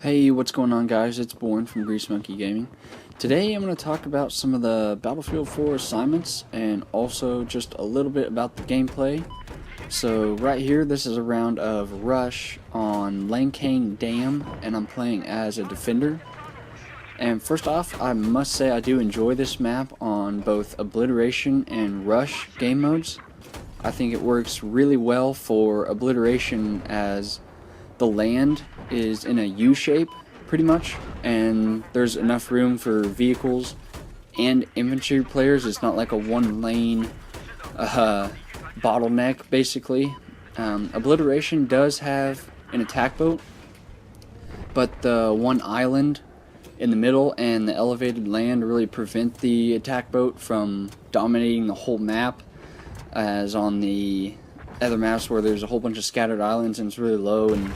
Hey, what's going on, guys? It's Bourne from Grease Monkey Gaming. Today I'm going to talk about some of the Battlefield 4 assignments and also just a little bit about the gameplay. So right here, this is a round of Rush on Lancang Dam, and I'm playing as a defender. And first off, I must say I do enjoy this map on both Obliteration and Rush game modes. I think it works really well for Obliteration as the land is in a U shape pretty much, and there's enough room for vehicles and infantry players. It's not like a one lane bottleneck basically. Obliteration does have an attack boat, but the one island in the middle and the elevated land really prevent the attack boat from dominating the whole map, as on the other maps where there's a whole bunch of scattered islands and it's really low, and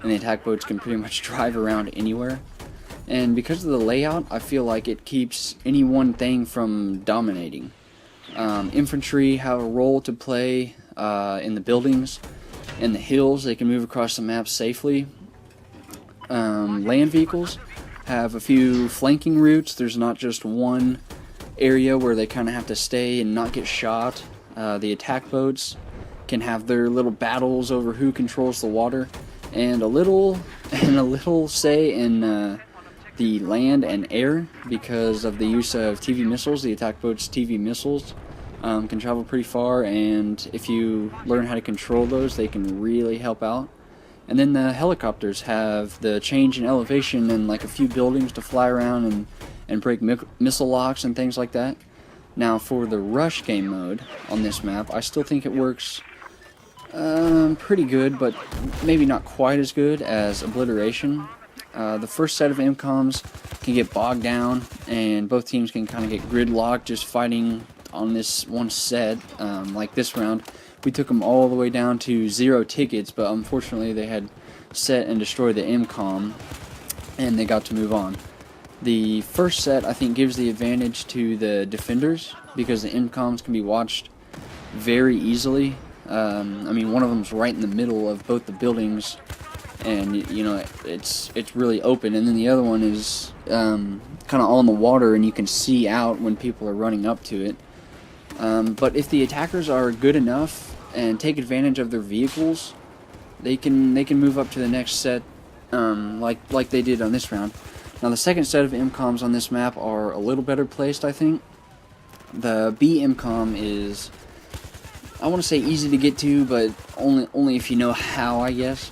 the attack boats can pretty much drive around anywhere. And because of the layout, I feel like it keeps any one thing from dominating. Infantry have a role to play in the buildings and the hills. They can move across the map safely. Land vehicles have a few flanking routes. There's not just one area where they kind of have to stay and not get shot. The attack boats can have their little battles over who controls the water, and a little say in the land and air because of the use of TV missiles. The attack boats' TV missiles can travel pretty far, and if you learn how to control those, they can really help out. And then the helicopters have the change in elevation and like a few buildings to fly around and break missile locks and things like that. Now for the Rush game mode on this map, I still think it works pretty good, but maybe not quite as good as Obliteration. The first set of MCOMs can get bogged down, and both teams can kind of get gridlocked just fighting on this one set. Like this round, we took them all the way down to 0 tickets, but unfortunately they had set and destroyed the MCOM, and they got to move on. The first set, I think, gives the advantage to the defenders because the MCOMs can be watched very easily. I mean, one of them's right in the middle of both the buildings, and you know it's really open, and then the other one is kind of on the water, and you can see out when people are running up to it. But if the attackers are good enough and take advantage of their vehicles, they can move up to the next set, like they did on this round. Now the second set of MCOMs on this map are a little better placed, I think. The B MCOM is, I want to say, easy to get to, but only if you know how, I guess.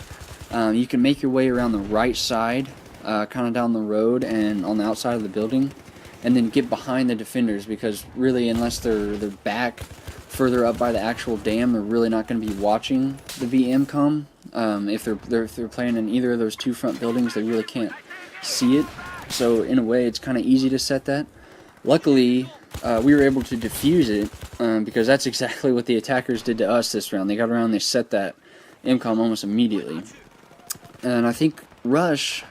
You can make your way around the right side, kind of down the road and on the outside of the building, and then get behind the defenders, because really, unless they're back further up by the actual dam, they're really not going to be watching the VMCOM. If they're playing in either of those two front buildings, they really can't see it. So in a way, it's kind of easy to set that. Luckily, we were able to defuse it, because that's exactly what the attackers did to us this round. They got around, they set that MCOM almost immediately. And I think Rush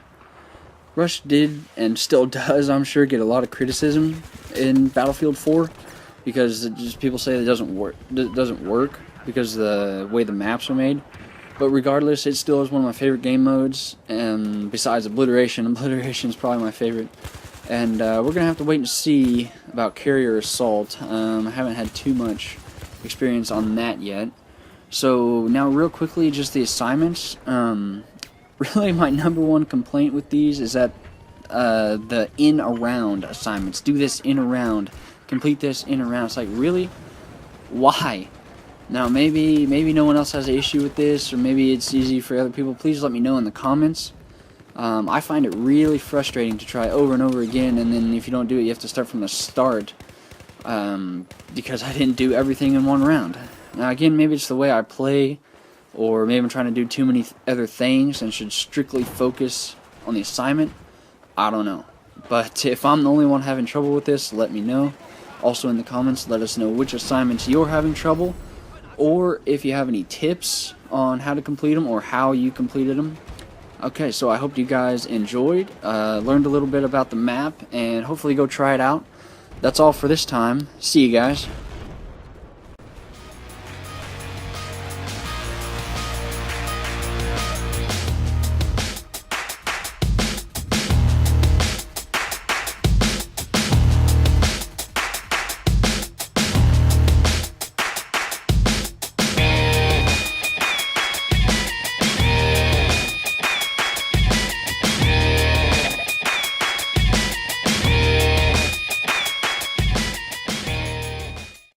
did, and still does, I'm sure, get a lot of criticism in Battlefield 4, because just people say it doesn't work because of the way the maps are made. But regardless, it still is one of my favorite game modes, and besides Obliteration is probably my favorite. And we're going to have to wait and see about Carrier Assault. I haven't had too much experience on that yet. So now real quickly, just the assignments. Really my number one complaint with these is that the in-around assignments. Do this in-around. Complete this in-around. It's like, really? Why? Now maybe no one else has an issue with this, or maybe it's easy for other people. Please let me know in the comments. I find it really frustrating to try over and over again, and then if you don't do it, you have to start from the start, because I didn't do everything in one round. Now again, maybe it's the way I play, or maybe I'm trying to do too many other things and should strictly focus on the assignment. I don't know. But if I'm the only one having trouble with this, let me know. Also in the comments, let us know which assignments you're having trouble, or if you have any tips on how to complete them or how you completed them. Okay, so I hope you guys enjoyed, learned a little bit about the map, and hopefully go try it out. That's all for this time. See you guys.